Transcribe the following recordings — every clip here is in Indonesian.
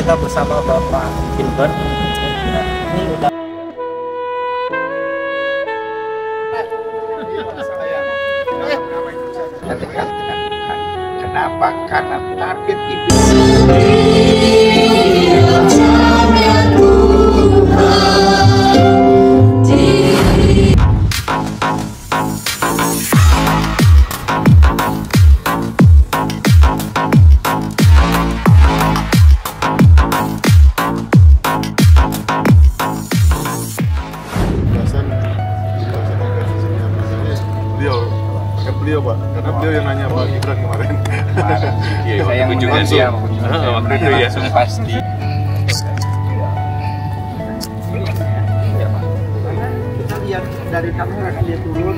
kita bersama Bapak Gilbert. Nah, ini udah kenapa? Karena target itu. Beliau Pak, karena beliau yang nanya Pak Gibran kemarin. Iya, saya yang kunjungan dia waktu itu ya. Pasti. Kita lihat dari kamera dia turun.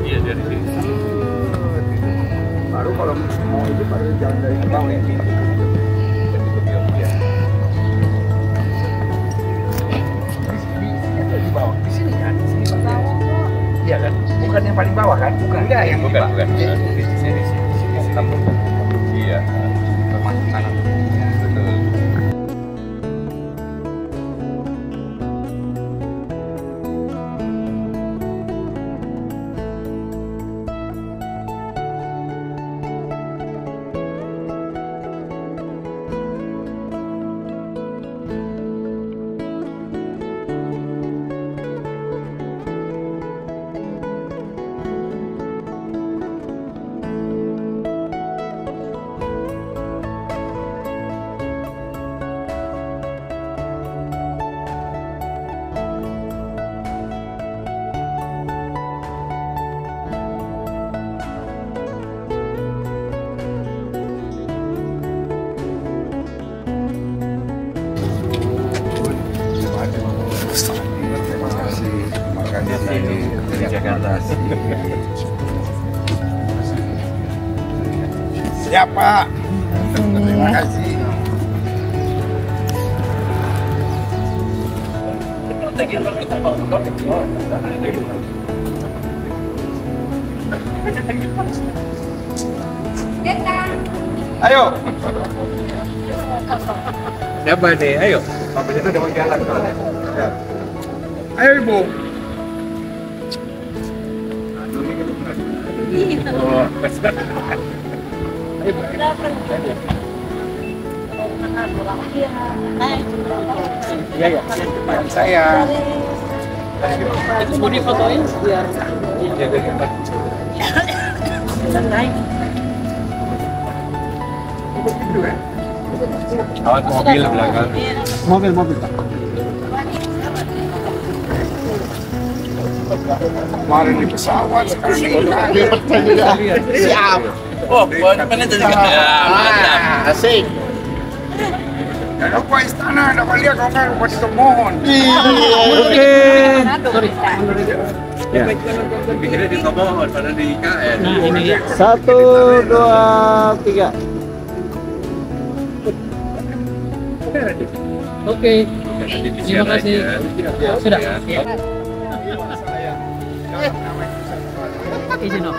Iya dari sini. Baru kalau mau itu baru jalan dari bawah ya. Di bawah, di sini kan? Iya kan? Bukan yang paling bawah kan? Bukan. Enggak, yang bukan. Di sini. Iya. Masuk kanan. Betul. Dari Jakarta. Siapa? Terima kasih. Ayo. Siapa nih? Ayo. Papanya itu udah mau jalan soalnya. Ayo Ibu. Iya ya, saya. Itu mau difotoin biar naik. Awas mobil belakang. Mobil Pak. Kemarin di pesawat, sekarang di juga. Siap. Oh, pengen jadi Asik. Ada apa istana, ada apa lihat orang lupa ditomohon. Oke. Ya. Pikirnya di Tomohon, pada di IKN. Nah, ini 1, 2, 3. oke. Terima kasih. Sudah. Izin om.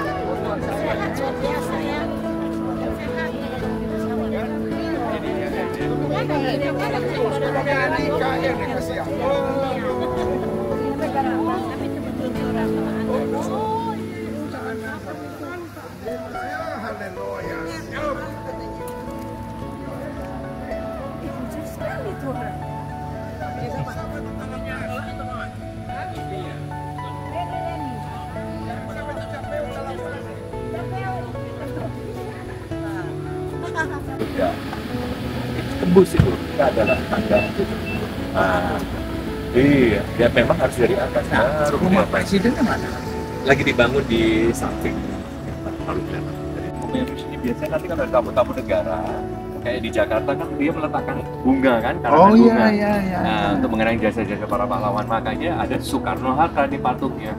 Ya. Tembus itu adalah tangga itu. Nah, iya, ya memang harus dari atas. Nah, Rumah presiden mana? lagi dibangun di samping. Lalu dari sini biasanya nanti kalau ada tamu-tamu negara, kayak di Jakarta kan dia meletakkan bunga kan, karangan bunga. Iya. Nah, untuk mengenang jasa-jasa para pahlawan, makanya ada Soekarno-Hatta di patungnya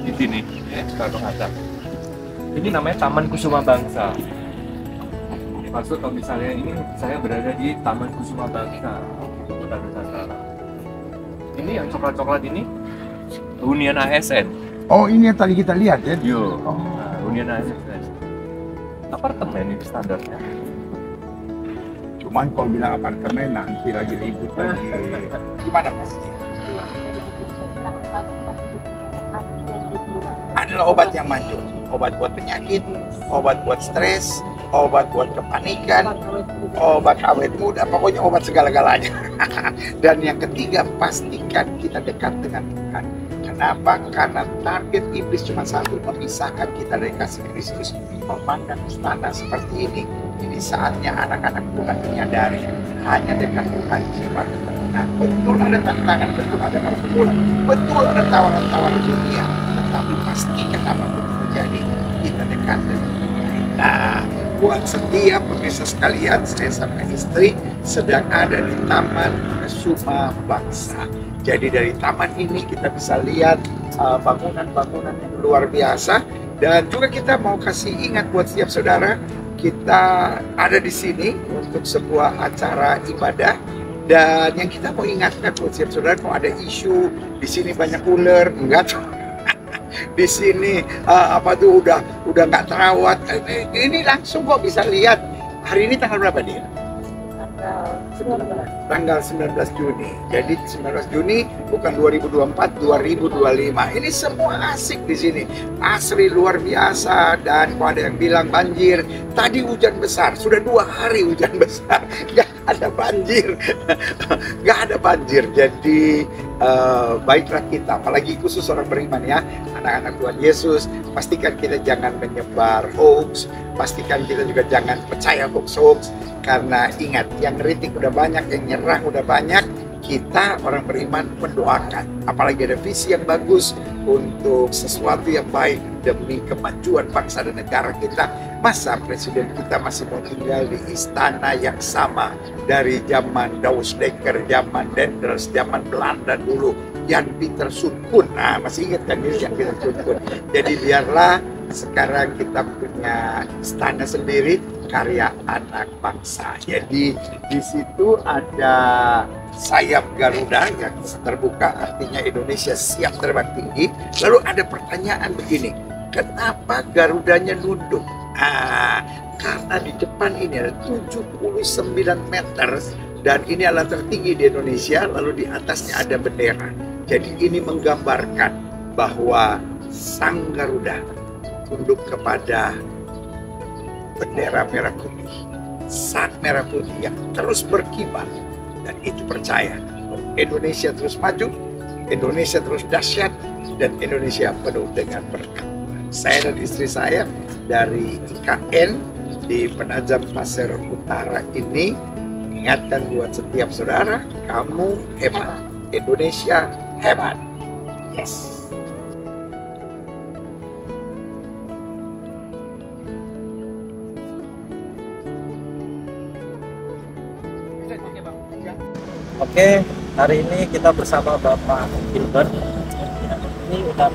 di sini, ya, Soekarno-Hatta. Ini namanya Taman Kusuma Bangsa. Maksud kalau misalnya ini saya berada di Taman Kusuma Bangsa, Kota Nusantara. Ini yang coklat-coklat ini hunian ASN. Oh, ini yang tadi kita lihat ya? Yo. Oh. Nah, hunian ASN. Apartemen itu standarnya. Cuman kalau bilang apartemen nanti lagi ribut lagi. Gimana Mas? Adalah obat yang manjur, obat buat penyakit, obat buat stres, obat buat kepanikan, obat awet muda, pokoknya obat segala-galanya. Dan yang ketiga, pastikan kita dekat dengan Tuhan. Kenapa? Karena target iblis cuma satu, memisahkan kita dari kasih Kristus. Memandang istana seperti ini saatnya anak-anak Tuhan menyadari hanya dekat Tuhan jiwa kita. Nah, betul ada tantangan, betul ada pergumulan, betul ada tawaran-tawaran dunia, tetapi pastikan apapun terjadi, kita dekat dengan Tuhan. Nah, buat setiap pemirsa sekalian, saya sama istri sedang ada di Taman Kusuma Bangsa. Jadi dari taman ini kita bisa lihat bangunan-bangunan yang luar biasa. Dan juga kita mau kasih ingat buat setiap saudara, kita ada di sini untuk sebuah acara ibadah. Dan yang kita mau ingatkan buat setiap saudara, kalau ada isu di sini banyak ular, enggak tuh. Di sini udah nggak terawat. Ini langsung kok bisa lihat. Hari ini tanggal berapa dia? Tanggal 19 Juni. Jadi 19 Juni bukan 2024, 2025. Ini semua asik di sini. Asri luar biasa. Dan kalau ada yang bilang banjir, tadi hujan besar, sudah 2 hari hujan besar, nggak ada banjir, nggak ada banjir. Jadi baiklah kita, apalagi khusus orang beriman ya, anak-anak Tuhan Yesus, pastikan kita jangan menyebar hoax, pastikan kita juga jangan percaya hoax-hoax. Karena ingat, yang kritik udah banyak, yang nyerang udah banyak, kita orang beriman mendoakan. Apalagi ada visi yang bagus untuk sesuatu yang baik demi kemajuan bangsa dan negara kita. Masa presiden kita masih mau tinggal di istana yang sama dari zaman Douwe Dekker, zaman Dendels, zaman Belanda dulu, Jan Pieter Soenkoen. Nah, masih ingat kan ini Jan Pieter Soenkoen. Jadi biarlah sekarang kita punya istana sendiri, karya anak bangsa. Jadi di situ ada sayap Garuda yang terbuka, artinya Indonesia siap terbang tinggi. Lalu ada pertanyaan begini, kenapa Garudanya nunduk? Karena di depan ini ada 79 meter dan ini adalah tertinggi di Indonesia, lalu di atasnya ada bendera. Jadi ini menggambarkan bahwa Sang Garuda tunduk kepada bendera merah putih, sang merah putih yang terus berkibar. Dan itu percaya Indonesia terus maju, Indonesia terus dahsyat, dan Indonesia penuh dengan berkat. Saya dan istri saya dari IKN di Penajam Pasir Utara ini mengingatkan buat setiap saudara, kamu hebat, Indonesia hebat. Yes. Oke, hari ini kita bersama Bapak Gilbert. Ya, ini udah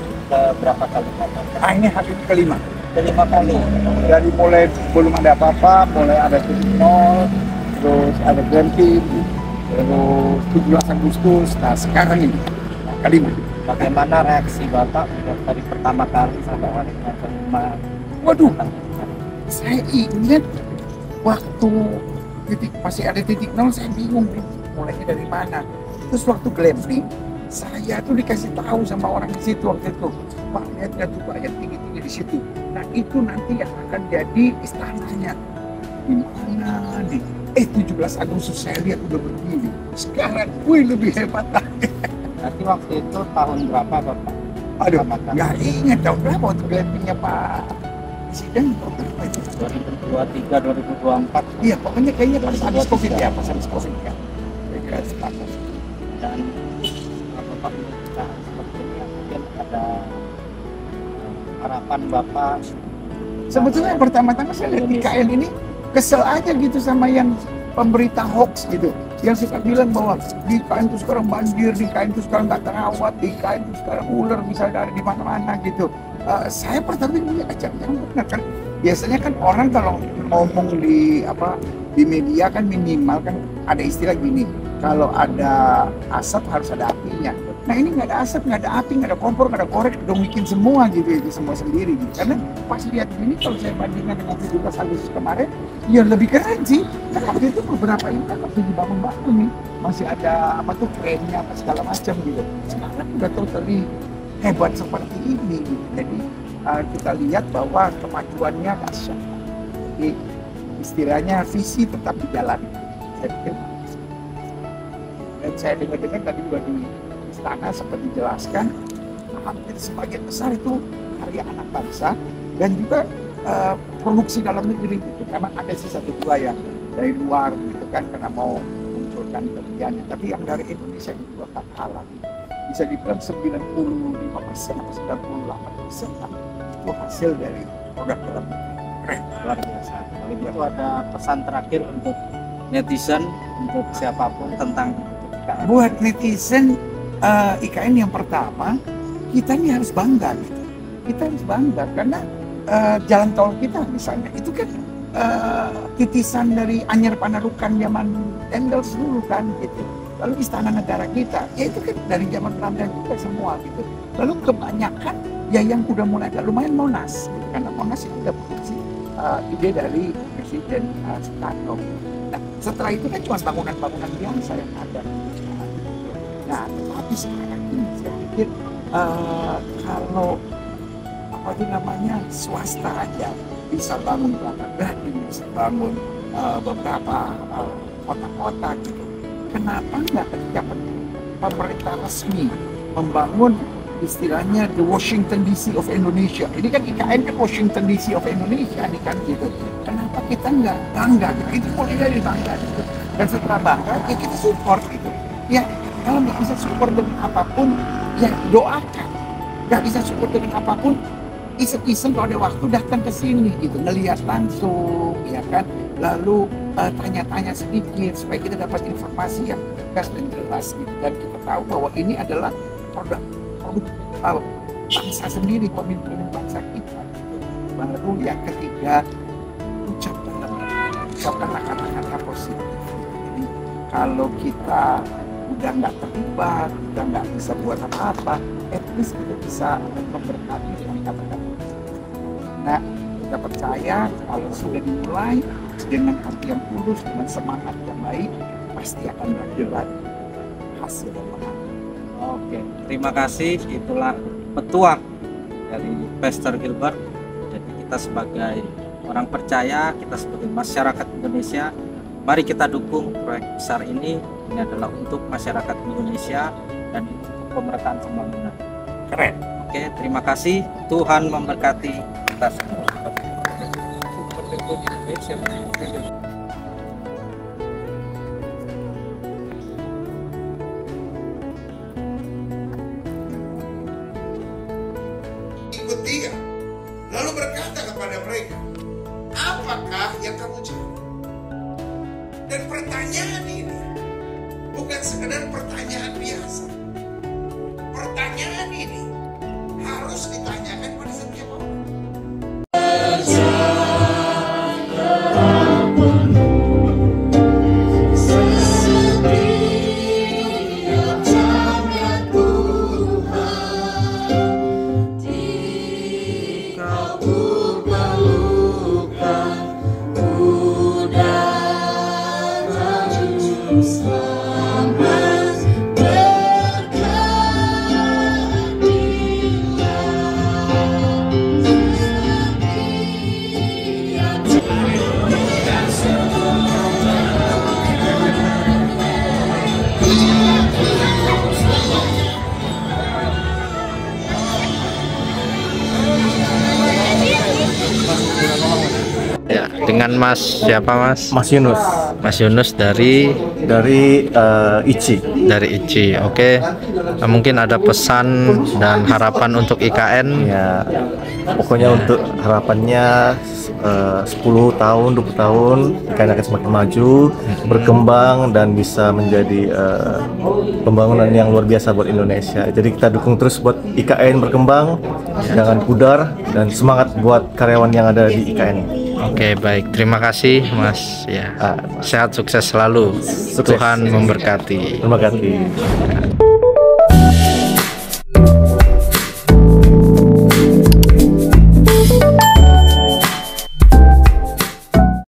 berapa kali Bapak? Ini hari kelima. Kelima kali. Dari mulai belum ada apa-apa, mulai ada titik nol, terus ada glamping, terus 17 Agustus, nah sekarang ini kelima. Bagaimana reaksi Bapak dari pertama kali sampai hari kelima? Waduh, saya ingat waktu masih ada titik nol, saya bingung mulainya dari mana. Terus waktu glamping, saya tuh dikasih tahu sama orang di situ waktu itu, Pak, lihat tuh banyak tinggi-tinggi di situ. Nah itu nanti yang akan jadi istananya. Di mana nih? 17 Agustus saya lihat udah begini. Sekarang, lebih hebat lagi. Nanti waktu itu tahun berapa Bapak? Aduh, nggak ingat tahun berapa waktu glampingnya Pak Presiden. 2023, 2024. Iya, pokoknya kayaknya pas habis Covid ya, pas habis Covid ya. Dan Bapak kita seperti ini mungkin ada harapan Bapak. Sebetulnya yang pertama-tama saya lihat IKN ini kesel aja gitu sama yang pemberita hoax gitu, yang suka bilang bahwa di IKN itu sekarang banjir, di IKN itu sekarang nggak terawat, di IKN itu sekarang ular misalnya ada di mana-mana gitu. Saya pertama ini jangan benar kan. Biasanya kan orang kalau ngomong di media kan minimal kan ada istilah gini, kalau ada asap harus ada apinya. Nah ini nggak ada asap, nggak ada api, nggak ada kompor, nggak ada korek, udah bikin semua gitu, itu semua sendiri gitu. Karena pas lihat ini kalau saya bandingkan dengan 17 Agustus kemarin, ya lebih keren sih. Nah waktu itu beberapa ini kan masih dibangun-bangun nih, masih ada apa tuh kerennya apa segala macam gitu. Sekarang udah totally hebat seperti ini gitu. Jadi kita lihat bahwa kemajuannya dahsyat. Jadi istilahnya visi tetap di jalan. Saya pikir. Dan saya dengar-dengar tadi juga di istana seperti dijelaskan, hampir sebagian besar itu karya anak bangsa dan juga produksi dalam negeri gitu. Memang ada sih satu dua yang dari luar gitu kan karena mau munculkan kerjanya, tapi yang dari Indonesia itu juga tak kalah. Bisa dibilang 95% atau 98% lah itu hasil dari produk dalam negeri. Keren, luar biasa. Kalau gitu ada pesan terakhir untuk netizen, untuk siapapun tentang IKN. Buat netizen IKN yang pertama, kita ini harus bangga gitu. Kita harus bangga karena jalan tol kita misalnya itu kan titisan dari Anyer Panarukan zaman Endels dulu kan gitu. Lalu istana negara kita, ya itu kan dari zaman Belanda juga semua gitu. Lalu kebanyakan ya yang udah mulai agak lumayan Monas, gitu. Karena Monas itu udah produksi ide dari Presiden Soekarno. Nah setelah itu kan cuma bangunan-bangunan biasa yang ada. Nah tetapi sekarang ini saya pikir kalau apa itu namanya swasta aja bisa bangun Gading, bisa bangun beberapa kota-kota gitu. Kenapa nggak ketika pemerintah resmi membangun istilahnya the Washington DC of Indonesia? Ini kan IKN kan Washington DC of Indonesia nih kan gitu. Kenapa kita nggak bangga? Itu mulai dari bangga gitu. Dan setelah bangga ya kita support gitu. Ya kalau nggak bisa support dengan apapun ya doakan. Nggak bisa support dengan apapun, iseng-iseng kalau ada waktu datang ke sini gitu, ngelihat langsung ya kan. Lalu tanya-tanya sedikit supaya kita dapat informasi yang tegas dan jelas gitu. Dan kita tahu bahwa ini adalah produk bangsa sendiri, pemimpin bangsa kita gitu. Baru yang ketiga, ucapkan kata-kata positif. Jadi kalau kita udah nggak terlibat, udah nggak bisa buat apa-apa, at least kita bisa memberkati dengan kata-kata. Nah, kita percaya kalau sudah dimulai dengan hati yang tulus, dengan semangat yang baik, pasti akan berjalan hasil yang menang. Oke, terima kasih. Itulah petuah dari Pastor Gilbert. Jadi kita sebagai orang percaya, kita sebagai masyarakat Indonesia, mari kita dukung proyek besar ini. Ini adalah untuk masyarakat Indonesia dan untuk pemerataan pembangunan. Keren. Oke, terima kasih. Tuhan memberkati kita semua. Ikut dia, lalu berkata kepada mereka, apakah yang kamu cari? Dan pertanyaan ini bukan sekedar pertanyaan biasa. Pertanyaan ini harus ditanyakan pada setiap orang. Ya, dengan Mas siapa Mas? Mas Yunus Mas Yunus dari ICI. dari ICI. Oke. Nah, mungkin ada pesan dan harapan untuk IKN. Ya, pokoknya untuk harapannya 10 tahun, 20 tahun IKN akan semakin maju, berkembang dan bisa menjadi pembangunan yang luar biasa buat Indonesia. Jadi kita dukung terus buat IKN berkembang, jangan pudar dan semangat buat karyawan yang ada di IKN. Oke, baik. Terima kasih Mas. Ya. Sehat sukses selalu. Sukses. Tuhan memberkati. Terima kasih.